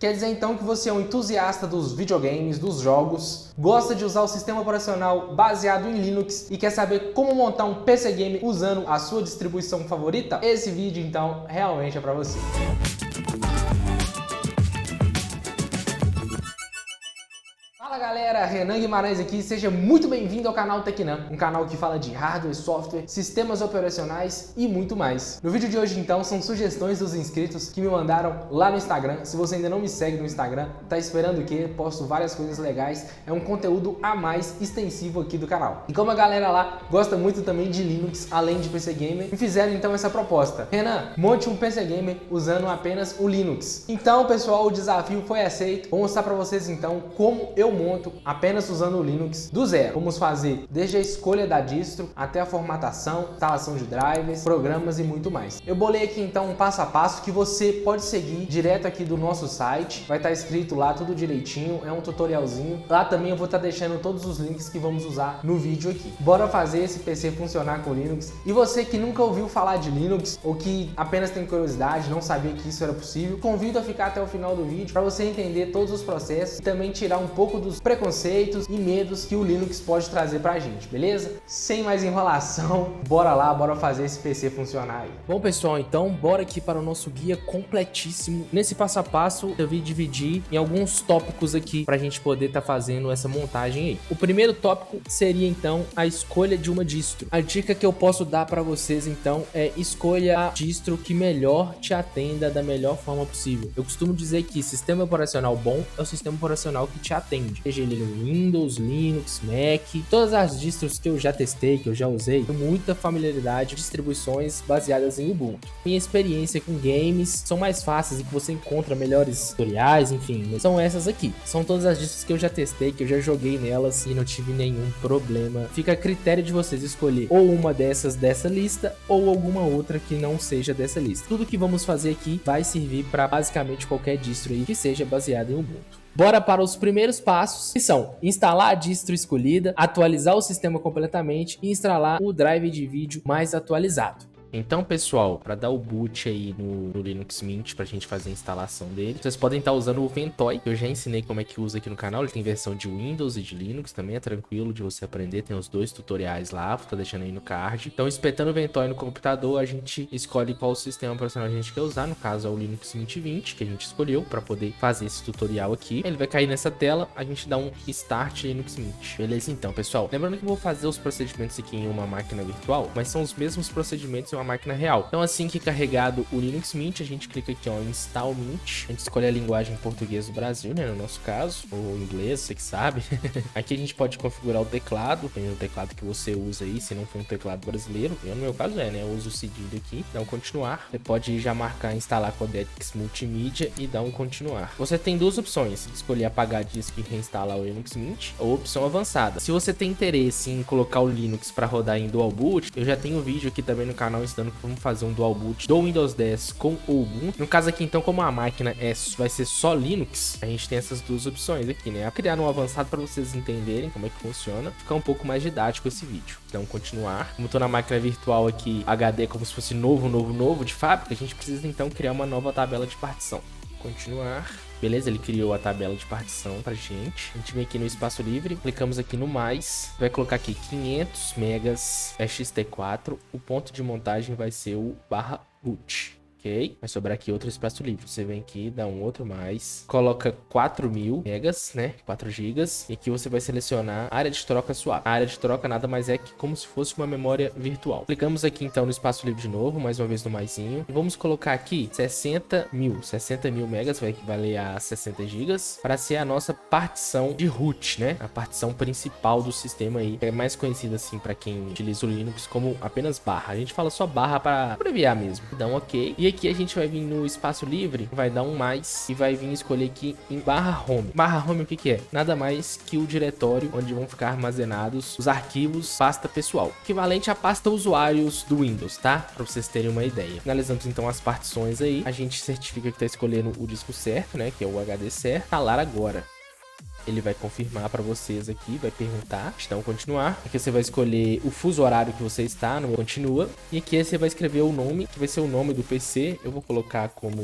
Quer dizer então que você é um entusiasta dos videogames, dos jogos, gosta de usar o sistema operacional baseado em Linux e quer saber como montar um PC Game usando a sua distribuição favorita? Esse vídeo então realmente é para você. Fala galera, Renan Guimarães aqui, seja muito bem-vindo ao canal Tecnan, um canal que fala de hardware, software, sistemas operacionais e muito mais. No vídeo de hoje então são sugestões dos inscritos que me mandaram lá no Instagram. Se você ainda não me segue no Instagram, tá esperando o quê? Posto várias coisas legais, é um conteúdo a mais extensivo aqui do canal. E como a galera lá gosta muito também de Linux, além de PC Gamer, me fizeram então essa proposta. Renan, monte um PC Gamer usando apenas o Linux. Então pessoal, o desafio foi aceito. Vou mostrar para vocês então como eu monto apenas usando o Linux do zero. Vamos fazer desde a escolha da distro até a formatação, instalação de drivers, programas e muito mais. Eu bolei aqui então um passo a passo que você pode seguir direto aqui do nosso site. Vai estar escrito lá tudo direitinho, é um tutorialzinho. Lá também eu vou estar deixando todos os links que vamos usar no vídeo aqui. Bora fazer esse PC funcionar com Linux. E você que nunca ouviu falar de Linux ou que apenas tem curiosidade, não sabia que isso era possível, convido a ficar até o final do vídeo para você entender todos os processos e também tirar um pouco dos preconceitos e medos que o Linux pode trazer pra gente, beleza? Sem mais enrolação, bora lá, bora fazer esse PC funcionar aí. Bom pessoal, então bora aqui para o nosso guia completíssimo. Nesse passo a passo eu vim dividir em alguns tópicos aqui pra gente poder estar fazendo essa montagem aí. O primeiro tópico seria então a escolha de uma distro. A dica que eu posso dar para vocês então é escolha a distro que melhor te atenda da melhor forma possível. Eu costumo dizer que sistema operacional bom é o sistema operacional que te atende. Seja ele no Windows, Linux, Mac, todas as distros que eu já testei, que eu já usei, tenho muita familiaridade, distribuições baseadas em Ubuntu. Minha experiência com games são mais fáceis e que você encontra melhores tutoriais, enfim, são essas aqui. São todas as distros que eu já testei, que eu já joguei nelas e não tive nenhum problema. Fica a critério de vocês escolher ou uma dessas dessa lista ou alguma outra que não seja dessa lista. Tudo que vamos fazer aqui vai servir para basicamente qualquer distro aí que seja baseado em Ubuntu. Bora para os primeiros passos, que são instalar a distro escolhida, atualizar o sistema completamente e instalar o drive de vídeo mais atualizado. Então, pessoal, para dar o boot aí no Linux Mint, pra gente fazer a instalação dele, vocês podem estar usando o Ventoy, que eu já ensinei como é que usa aqui no canal. Ele tem versão de Windows e de Linux, também é tranquilo de você aprender, tem os dois tutoriais lá, vou estar deixando aí no card. Então, espetando o Ventoy no computador, a gente escolhe qual sistema operacional a gente quer usar, no caso é o Linux Mint 20, que a gente escolheu para poder fazer esse tutorial aqui. Ele vai cair nessa tela, a gente dá um Start Linux Mint. Beleza, então, pessoal, lembrando que eu vou fazer os procedimentos aqui em uma máquina virtual, mas são os mesmos procedimentos em uma máquina real. Então assim que carregado o Linux Mint, a gente clica aqui ó, Install Mint, a gente escolhe a linguagem português do Brasil, né, no nosso caso, ou inglês, você que sabe. Aqui a gente pode configurar o teclado, dependendo do teclado que você usa aí, se não for um teclado brasileiro, eu no meu caso né, eu uso o cedilha aqui, dá um continuar. Você pode já marcar instalar codecs multimídia e dar um continuar. Você tem duas opções, escolher apagar disco e reinstalar o Linux Mint, ou opção avançada. Se você tem interesse em colocar o Linux para rodar em dual boot, eu já tenho um vídeo aqui também no canal ensinando vamos fazer um dual boot do Windows 10 com o Ubuntu. No caso aqui, então, como a máquina vai ser só Linux, a gente tem essas duas opções aqui, né? Eu criar um avançado para vocês entenderem como é que funciona, ficar um pouco mais didático esse vídeo. Então, continuar. Como eu tô na máquina virtual aqui, HD como se fosse novo de fábrica, a gente precisa então criar uma nova tabela de partição. Continuar. Beleza, ele criou a tabela de partição pra gente. A gente vem aqui no espaço livre, clicamos aqui no mais, vai colocar aqui 500 megas ext4, o ponto de montagem vai ser o /boot. Ok, vai sobrar aqui outro espaço livre. Você vem aqui, dá um outro mais, coloca 4000 megas, né, 4 gigas, e aqui você vai selecionar área de troca swap. A área de troca nada mais é que como se fosse uma memória virtual. Clicamos aqui então no espaço livre de novo, mais uma vez no maisinho, e vamos colocar aqui 60 mil megas, vai equivaler a 60 gigas, para ser a nossa partição de root, né, a partição principal do sistema aí, que é mais conhecida assim para quem utiliza o Linux como apenas barra. A gente fala só barra para abreviar mesmo. Dá um ok. E aqui a gente vai vir no espaço livre, vai dar um mais e vai vir escolher aqui em /home. /home o que é? Nada mais que o diretório onde vão ficar armazenados os arquivos pasta pessoal, equivalente à pasta usuários do Windows, tá? Para vocês terem uma ideia. Finalizamos então as partições aí, a gente certifica que tá escolhendo o disco certo, né? Que é o HD certo. Instalar agora. ele vai confirmar para vocês aqui, vai perguntar, então continuar. Aqui você vai escolher o fuso horário que você está, no continua. E aqui você vai escrever o nome, que vai ser o nome do PC. Eu vou colocar como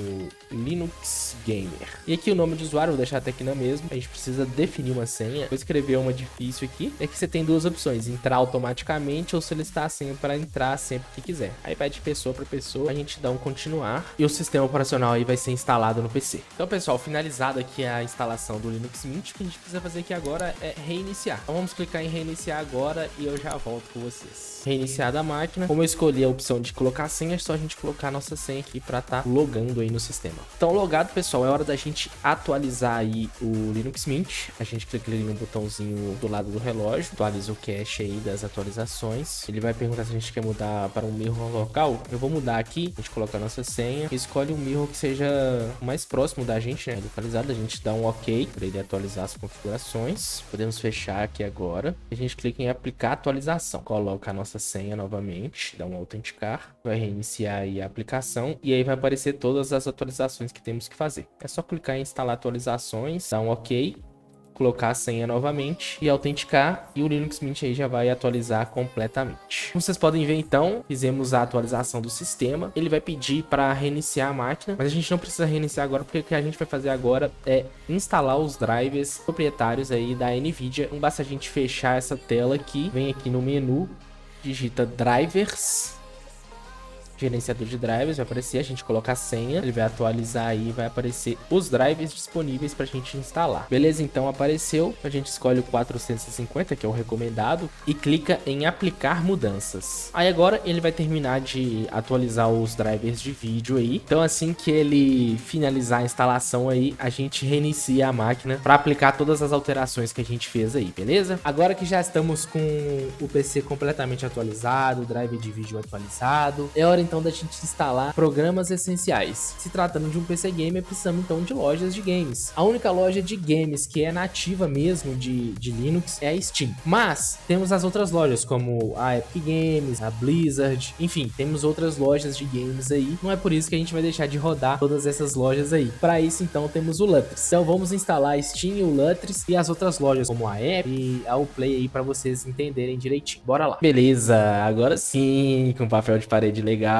Linux Gamer. E aqui o nome de usuário, eu vou deixar até aqui na mesma. A gente precisa definir uma senha. Vou escrever uma difícil aqui. E aqui você tem duas opções, entrar automaticamente ou solicitar a senha para entrar sempre que quiser. Aí vai de pessoa para pessoa, a gente dá um continuar e o sistema operacional aí vai ser instalado no PC. Então, pessoal, finalizada aqui a instalação do Linux Mint, o que a gente precisa fazer aqui agora é reiniciar. Então vamos clicar em reiniciar agora e eu já volto com vocês. Reiniciada a máquina. Como eu escolhi a opção de colocar senha, é só a gente colocar a nossa senha aqui para estar logando aí no sistema. Então, logado, pessoal, é hora da gente atualizar aí o Linux Mint. A gente clica ali no botãozinho do lado do relógio, atualiza o cache aí das atualizações. Ele vai perguntar se a gente quer mudar para um mirror local. Eu vou mudar aqui, a gente coloca a nossa senha, escolhe um mirror que seja mais próximo da gente, né, localizado. A gente dá um OK para ele atualizar as configurações. Podemos fechar aqui agora. A gente clica em aplicar atualização, coloca a nossa senha novamente, dá um autenticar, vai reiniciar aí a aplicação e aí vai aparecer todas as atualizações que temos que fazer. É só clicar em instalar atualizações, dar um OK, colocar a senha novamente e autenticar, e o Linux Mint aí já vai atualizar completamente. Como vocês podem ver, então, fizemos a atualização do sistema. Ele vai pedir para reiniciar a máquina, mas a gente não precisa reiniciar agora, porque o que a gente vai fazer agora é instalar os drivers proprietários aí da NVIDIA. Não basta a gente fechar essa tela aqui, vem aqui no menu, digita drivers, gerenciador de drivers, vai aparecer, a gente coloca a senha, ele vai atualizar aí, vai aparecer os drivers disponíveis pra gente instalar. Beleza, então apareceu, a gente escolhe o 450, que é o recomendado, e clica em aplicar mudanças. Aí agora ele vai terminar de atualizar os drivers de vídeo aí, então assim que ele finalizar a instalação aí, a gente reinicia a máquina para aplicar todas as alterações que a gente fez aí, beleza? Agora que já estamos com o PC completamente atualizado, o driver de vídeo atualizado, é hora então da gente instalar programas essenciais. Se tratando de um PC gamer, precisamos então de lojas de games. A única loja de games que é nativa mesmo de Linux é a Steam. Mas temos as outras lojas como a Epic Games, a Blizzard, enfim, temos outras lojas de games aí. Não é por isso que a gente vai deixar de rodar todas essas lojas aí. Para isso então temos o Lutris. Então vamos instalar a Steam, o Lutris e as outras lojas como a Epic e a Uplay aí para vocês entenderem direitinho. Bora lá. Beleza, agora sim, com papel de parede legal.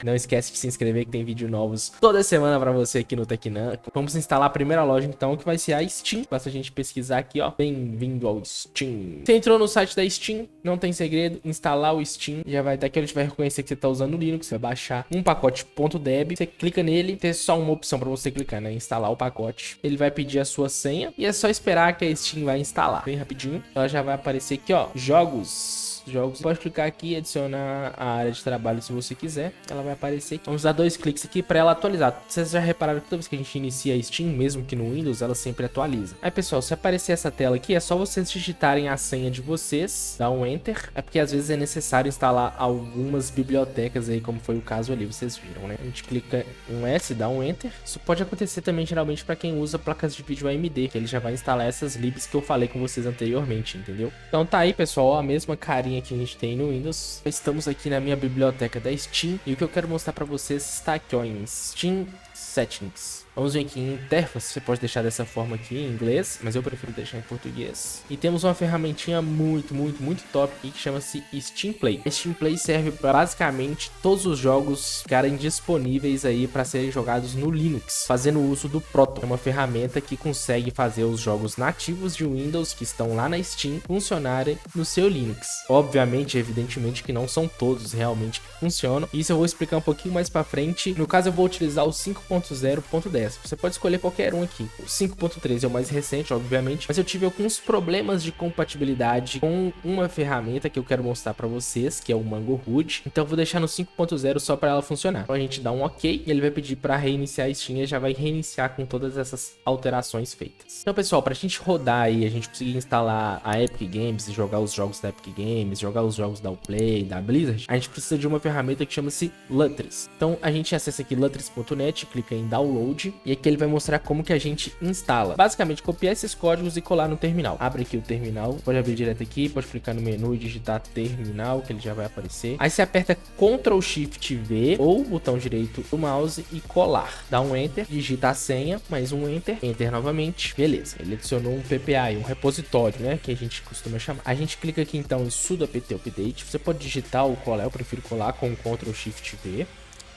Não esquece de se inscrever que tem vídeo novos toda semana pra você aqui no Tecnan. Vamos instalar a primeira loja então, que vai ser a Steam. Basta a gente pesquisar aqui, ó, bem-vindo ao Steam. Você entrou no site da Steam, não tem segredo, instalar o Steam, já vai estar aqui, ele vai reconhecer que você tá usando o Linux, você vai baixar um pacote .deb, você clica nele, tem só uma opção pra você clicar, né, instalar o pacote. Ele vai pedir a sua senha e é só esperar que a Steam vai instalar, bem rapidinho. Ela já vai aparecer aqui, ó, jogos. Pode clicar aqui e adicionar a área de trabalho se você quiser. Ela vai aparecer aqui. Vamos dar 2 cliques aqui para ela atualizar. Vocês já repararam que toda vez que a gente inicia a Steam, mesmo que no Windows, ela sempre atualiza. Aí, pessoal, se aparecer essa tela aqui, é só vocês digitarem a senha de vocês, dá um Enter. É porque às vezes é necessário instalar algumas bibliotecas aí, como foi o caso ali, vocês viram, né? A gente clica um S, dá um Enter. Isso pode acontecer também, geralmente, para quem usa placas de vídeo AMD, que ele já vai instalar essas libs que eu falei com vocês anteriormente, entendeu? Então tá aí, pessoal, ó, a mesma carinha que a gente tem no Windows. Estamos aqui na minha biblioteca da Steam e o que eu quero mostrar para vocês está aqui, ó, em Steam Settings. Vamos vir aqui em interface, você pode deixar dessa forma aqui em inglês, mas eu prefiro deixar em português. E temos uma ferramentinha muito top aqui que chama-se Steam Play. Steam Play serve para basicamente todos os jogos ficarem disponíveis aí para serem jogados no Linux, fazendo uso do Proton. É uma ferramenta que consegue fazer os jogos nativos de Windows que estão lá na Steam funcionarem no seu Linux. Obviamente, evidentemente que não são todos realmente que funcionam. Isso eu vou explicar um pouquinho mais para frente. No caso, eu vou utilizar o 5.0.10. Você pode escolher qualquer um aqui. O 5.3 é o mais recente, obviamente, mas eu tive alguns problemas de compatibilidade com uma ferramenta que eu quero mostrar para vocês, que é o Mango Hood. Então eu vou deixar no 5.0 só para ela funcionar. Então a gente dá um OK e ele vai pedir para reiniciar a Steam e já vai reiniciar com todas essas alterações feitas. Então, pessoal, para a gente rodar aí, a gente conseguir instalar a Epic Games e jogar os jogos da Epic Games, jogar os jogos da Uplay, da Blizzard, a gente precisa de uma ferramenta que chama-se Lutris. Então a gente acessa aqui lutris.net, clica em download e aqui ele vai mostrar como que a gente instala. Basicamente, copiar esses códigos e colar no terminal. Abre aqui o terminal, pode abrir direto aqui, pode clicar no menu e digitar terminal, que ele já vai aparecer. Aí você aperta Ctrl Shift V ou botão direito do mouse e colar. Dá um Enter, digita a senha, mais um Enter, Enter novamente. Beleza, ele adicionou um PPI, um repositório, né, que a gente costuma chamar. A gente clica aqui então em sudo apt update. Você pode digitar ou colar, eu prefiro colar com Ctrl Shift V.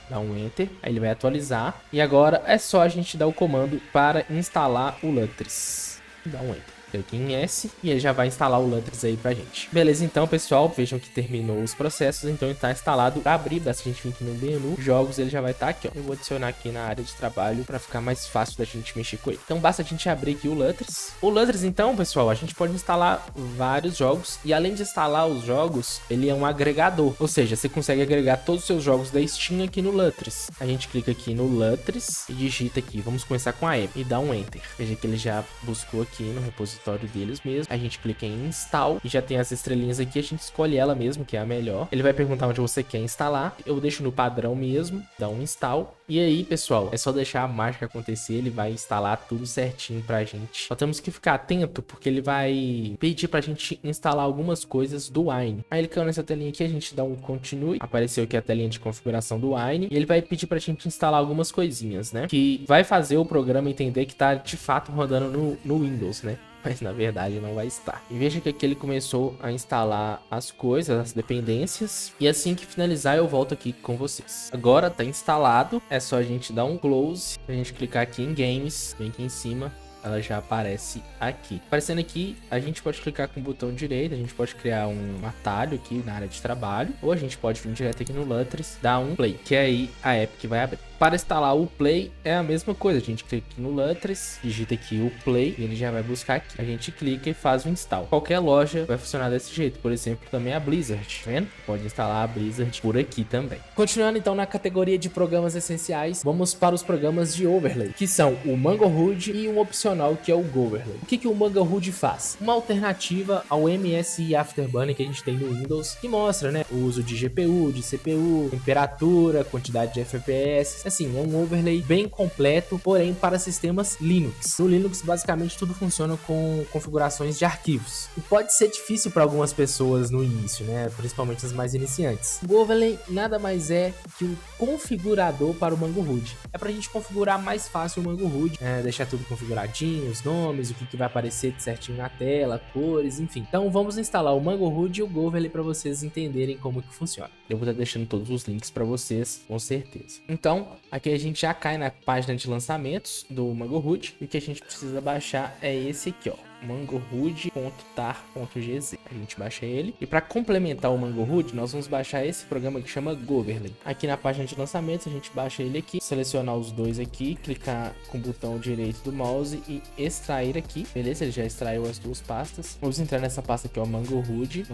Dá um Enter, aí ele vai atualizar. E agora é só a gente dar o comando para instalar o Lutris. Dá um Enter. Clique em S e ele já vai instalar o Lutris aí pra gente. Beleza, então, pessoal, vejam que terminou os processos, então está instalado. Para abrir, basta a gente vir aqui no menu, jogos, ele já vai estar aqui, ó. Eu vou adicionar aqui na área de trabalho para ficar mais fácil da gente mexer com ele. Então, basta a gente abrir aqui o Lutris. O Lutris, então, pessoal, a gente pode instalar vários jogos e além de instalar os jogos, ele é um agregador, ou seja, você consegue agregar todos os seus jogos da Steam aqui no Lutris. A gente clica aqui no Lutris e digita aqui, vamos começar com a app e dá um Enter. Veja que ele já buscou aqui no repositório deles mesmo. A gente clica em install e já tem as estrelinhas aqui, a gente escolhe ela mesmo, que é a melhor. Ele vai perguntar onde você quer instalar, eu deixo no padrão mesmo, dá um install. E aí, pessoal, é só deixar a mágica acontecer, ele vai instalar tudo certinho pra gente. Só temos que ficar atento, porque ele vai pedir pra gente instalar algumas coisas do Wine. Aí, clicando nessa telinha aqui, a gente dá um continue. Apareceu aqui a telinha de configuração do Wine. E ele vai pedir pra gente instalar algumas coisinhas, né? Que vai fazer o programa entender que tá, de fato, rodando no Windows, né? Mas na verdade não vai estar. E veja que aqui ele começou a instalar as coisas, as dependências. E assim que finalizar eu volto aqui com vocês. Agora tá instalado. É só a gente dar um close. A gente clicar aqui em games. Bem aqui em cima. Ela já aparece aqui. Aparecendo aqui, a gente pode clicar com o botão direito, a gente pode criar um atalho aqui na área de trabalho, ou a gente pode vir direto aqui no Lutris, dar um play, que é aí a app que vai abrir. Para instalar o Play é a mesma coisa, a gente clica aqui no Lutris, digita aqui o Play e ele já vai buscar aqui. A gente clica e faz o install. Qualquer loja vai funcionar desse jeito, por exemplo, também a Blizzard, tá vendo? Pode instalar a Blizzard por aqui também. Continuando então na categoria de programas essenciais, vamos para os programas de overlay, que são o Mangohood e um opcional que é o Goverlay. O que o Mangohood faz? Uma alternativa ao MSI Afterburner que a gente tem no Windows, que mostra, né, o uso de GPU, de CPU, temperatura, quantidade de FPS. Assim, é um overlay bem completo, porém para sistemas Linux. No Linux, basicamente, tudo funciona com configurações de arquivos. E pode ser difícil para algumas pessoas no início, né? Principalmente as mais iniciantes. O overlay nada mais é que um configurador para o Mangohood. É para a gente configurar mais fácil o Mangohood, deixar tudo configuradinho, os nomes, o que vai aparecer certinho na tela, cores, enfim. Então vamos instalar o Mangohood e o Goverlay para vocês entenderem como que funciona. Eu vou estar deixando todos os links para vocês, com certeza. Então, aqui a gente já cai na página de lançamentos do Mangohood e o que a gente precisa baixar é esse aqui, ó. mangohood.tar.gz. A gente baixa ele. E para complementar o Mangohood, nós vamos baixar esse programa que chama Goverlay. Aqui na página de lançamentos, a gente baixa ele aqui, selecionar os dois aqui, clicar com o botão direito do mouse e extrair aqui. Beleza? Ele já extraiu as duas pastas. Vamos entrar nessa pasta aqui, ó, Mangohood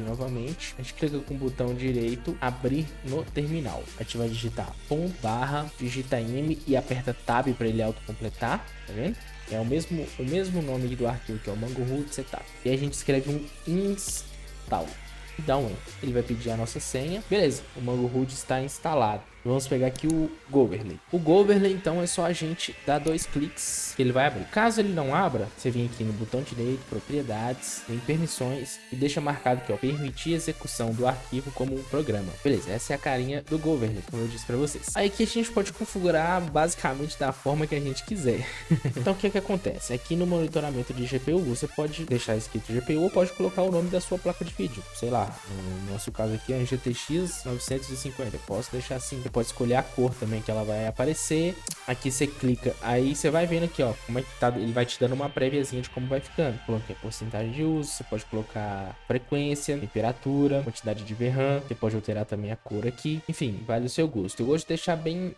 novamente. A gente clica com o botão direito, abrir no terminal. A gente vai digitar /, digita M e aperta Tab para ele autocompletar, tá vendo? É o mesmo nome do arquivo, que é o Mangohood Setup. E aí a gente escreve um install e dá um enter. Ele vai pedir a nossa senha. Beleza, o Mangohood está instalado. Vamos pegar aqui o Goverlay. O Goverlay, então, é só a gente dar 2 cliques que ele vai abrir. Caso ele não abra, você vem aqui no botão direito, propriedades, em permissões e deixa marcado aqui, ó, permitir execução do arquivo como um programa. Beleza, essa é a carinha do Goverlay, como eu disse para vocês. Aí aqui a gente pode configurar basicamente da forma que a gente quiser. Então, o que acontece? Aqui no monitoramento de GPU, você pode deixar escrito GPU ou pode colocar o nome da sua placa de vídeo. Sei lá, no nosso caso aqui é a GTX 950. Eu posso deixar assim. Pode escolher a cor também que ela vai aparecer. Aqui você clica, aí você vai vendo aqui, ó, como é que tá. Ele vai te dando uma préviazinha de como vai ficando. Coloquei a porcentagem de uso, você pode colocar frequência, temperatura, quantidade de VRAM. Você pode alterar também a cor aqui. Enfim, vai do seu gosto. Eu gosto de deixar bem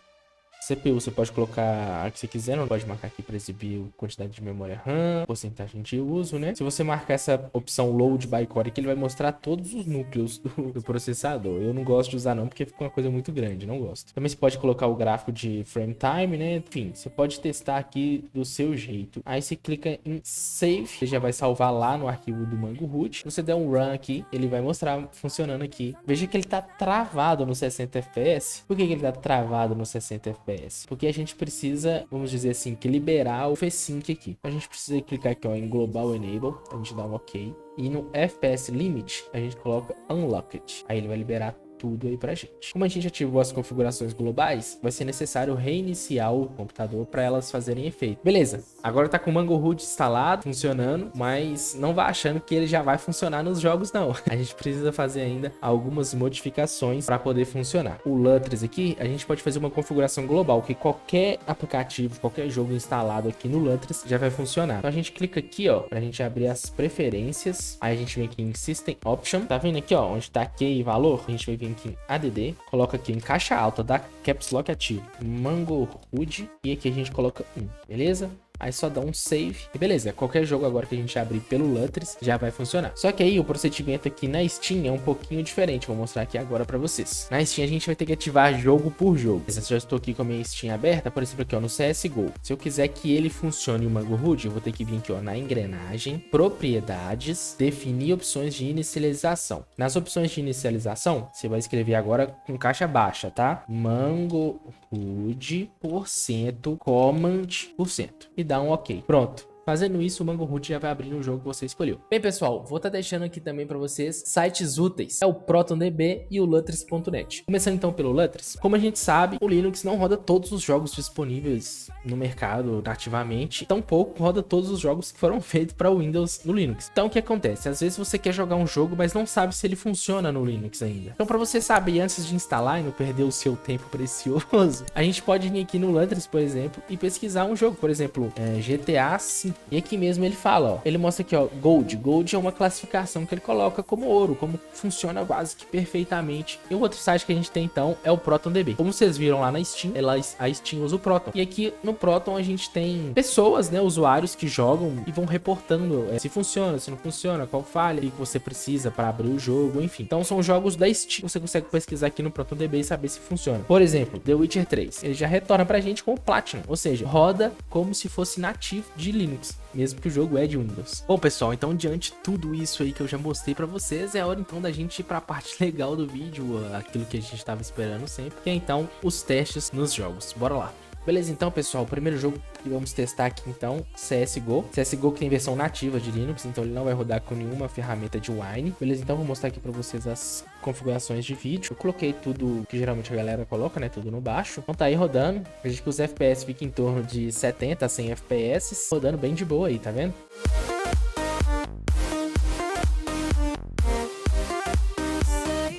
CPU, você pode colocar a que você quiser, não pode marcar aqui para exibir quantidade de memória RAM, porcentagem de uso, né? Se você marcar essa opção Load by Core aqui, ele vai mostrar todos os núcleos do processador. Eu não gosto de usar não, porque fica uma coisa muito grande, não gosto. Também você pode colocar o gráfico de frame time, né? Enfim, você pode testar aqui do seu jeito. Aí você clica em Save, você já vai salvar lá no arquivo do Mangohood. Se você der um Run aqui, ele vai mostrar funcionando aqui. Veja que ele tá travado no 60 FPS. Por que ele tá travado no 60 FPS? FPS, porque a gente precisa, vamos dizer assim, que liberar o F-Sync aqui. Então a gente precisa clicar aqui, ó, em Global Enable, a gente dá um OK. E no FPS Limit, a gente coloca Unlocked. Aí ele vai liberar tudo aí pra gente. Como a gente ativou as configurações globais, vai ser necessário reiniciar o computador para elas fazerem efeito. Beleza, agora tá com o Mango HUD instalado, funcionando, mas não vá achando que ele já vai funcionar nos jogos não. A gente precisa fazer ainda algumas modificações para poder funcionar. O Lutris aqui, a gente pode fazer uma configuração global, que qualquer aplicativo, qualquer jogo instalado aqui no Lutris já vai funcionar. Então a gente clica aqui, ó, pra gente abrir as preferências. Aí a gente vem aqui em System Option, tá vendo aqui, ó, onde tá key e valor? A gente vai vir aqui em ADD, coloca aqui em caixa alta, dá Caps Lock ativo, Mango HUD, e aqui a gente coloca 1, beleza? Aí só dá um save e beleza, qualquer jogo agora que a gente abrir pelo Lutris já vai funcionar. Só que aí o procedimento aqui na Steam é um pouquinho diferente, vou mostrar aqui agora pra vocês. Na Steam a gente vai ter que ativar jogo por jogo. Eu já estou aqui com a minha Steam aberta, por exemplo aqui ó, no CSGO. Se eu quiser que ele funcione o Mango HUD, eu vou ter que vir aqui ó, na engrenagem, propriedades, definir opções de inicialização. Nas opções de inicialização, você vai escrever agora com caixa baixa, tá? Mango HUD %, command %. E dá um OK. Pronto. Fazendo isso, o Mango HUD já vai abrir no jogo que você escolheu. Bem, pessoal, vou estar deixando aqui também para vocês sites úteis. É o ProtonDB e o Lutris.net. Começando então pelo Lutris. Como a gente sabe, o Linux não roda todos os jogos disponíveis no mercado nativamente. Tampouco roda todos os jogos que foram feitos para o Windows no Linux. Então, o que acontece? Às vezes você quer jogar um jogo, mas não sabe se ele funciona no Linux ainda. Então, para você saber antes de instalar e não perder o seu tempo precioso, a gente pode vir aqui no Lutris, por exemplo, e pesquisar um jogo. Por exemplo, GTA V. E aqui mesmo ele fala, ó, ele mostra aqui, ó, Gold. Gold é uma classificação que ele coloca como ouro, como funciona quase que perfeitamente. E o outro site que a gente tem então é o ProtonDB. Como vocês viram lá na Steam, a Steam usa o Proton. E aqui no Proton a gente tem pessoas, né, usuários que jogam e vão reportando se funciona, se não funciona, qual falha, o que você precisa para abrir o jogo, enfim. Então são jogos da Steam, você consegue pesquisar aqui no ProtonDB e saber se funciona. Por exemplo, The Witcher 3, ele já retorna pra gente com o Platinum, ou seja, roda como se fosse nativo de Linux, mesmo que o jogo é de Windows. Bom, pessoal, então diante de tudo isso aí que eu já mostrei pra vocês, é hora então da gente ir pra parte legal do vídeo, aquilo que a gente estava esperando sempre, que é então os testes nos jogos. Bora lá. Beleza, então, pessoal, o primeiro jogo que vamos testar aqui, então, CSGO. CSGO que tem versão nativa de Linux, então ele não vai rodar com nenhuma ferramenta de Wine. Beleza, então vou mostrar aqui pra vocês as configurações de vídeo. Eu coloquei tudo que geralmente a galera coloca, né, tudo no baixo. Então tá aí rodando. Veja que os FPS ficam em torno de 70 a 100 FPS, rodando bem de boa aí, tá vendo?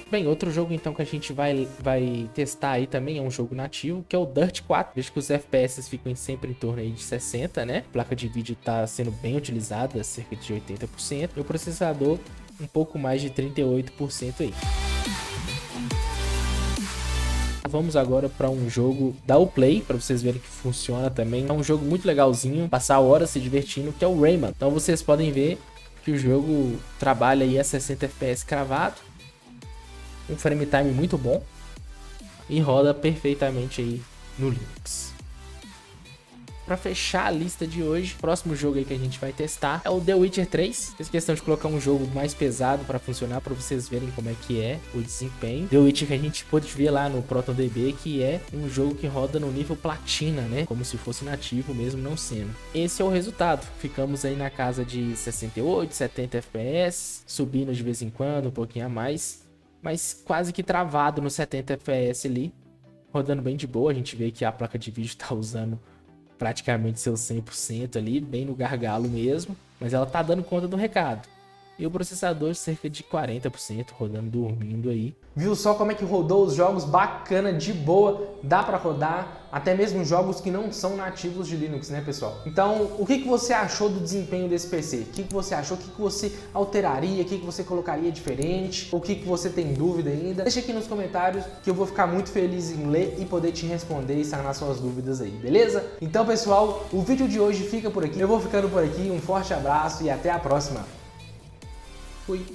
Bem, outro jogo então que a gente vai testar aí também é um jogo nativo, que é o Dirt 4. Veja que os FPS ficam sempre em torno aí de 60, né? A placa de vídeo está sendo bem utilizada, cerca de 80%. E o processador um pouco mais de 38% aí. Vamos agora para um jogo da Uplay, para vocês verem que funciona também. É um jogo muito legalzinho, passar horas se divertindo, que é o Rayman. Então vocês podem ver que o jogo trabalha aí a 60 FPS cravado. Um frame time muito bom e roda perfeitamente aí no Linux. Para fechar a lista de hoje, o próximo jogo aí que a gente vai testar é o The Witcher 3. Fiz questão de colocar um jogo mais pesado para funcionar, para vocês verem como é que é o desempenho. The Witcher que a gente pôde ver lá no ProtonDB, que é um jogo que roda no nível platina, né? Como se fosse nativo mesmo não sendo. Esse é o resultado. Ficamos aí na casa de 68, 70 FPS, subindo de vez em quando, um pouquinho a mais, mas quase que travado no 70 FPS ali, rodando bem de boa. A gente vê que a placa de vídeo está usando praticamente seus 100% ali, bem no gargalo mesmo, mas ela tá dando conta do recado. E o processador cerca de 40% rodando dormindo aí. Viu só como é que rodou os jogos bacana, de boa, dá para rodar até mesmo jogos que não são nativos de Linux, né, pessoal? Então, o que você achou do desempenho desse PC? O que você achou? O que você alteraria? O que você colocaria diferente? O que você tem dúvida ainda? Deixa aqui nos comentários que eu vou ficar muito feliz em ler e poder te responder e sanar suas dúvidas aí, beleza? Então, pessoal, o vídeo de hoje fica por aqui. Eu vou ficando por aqui, um forte abraço e até a próxima. Fui!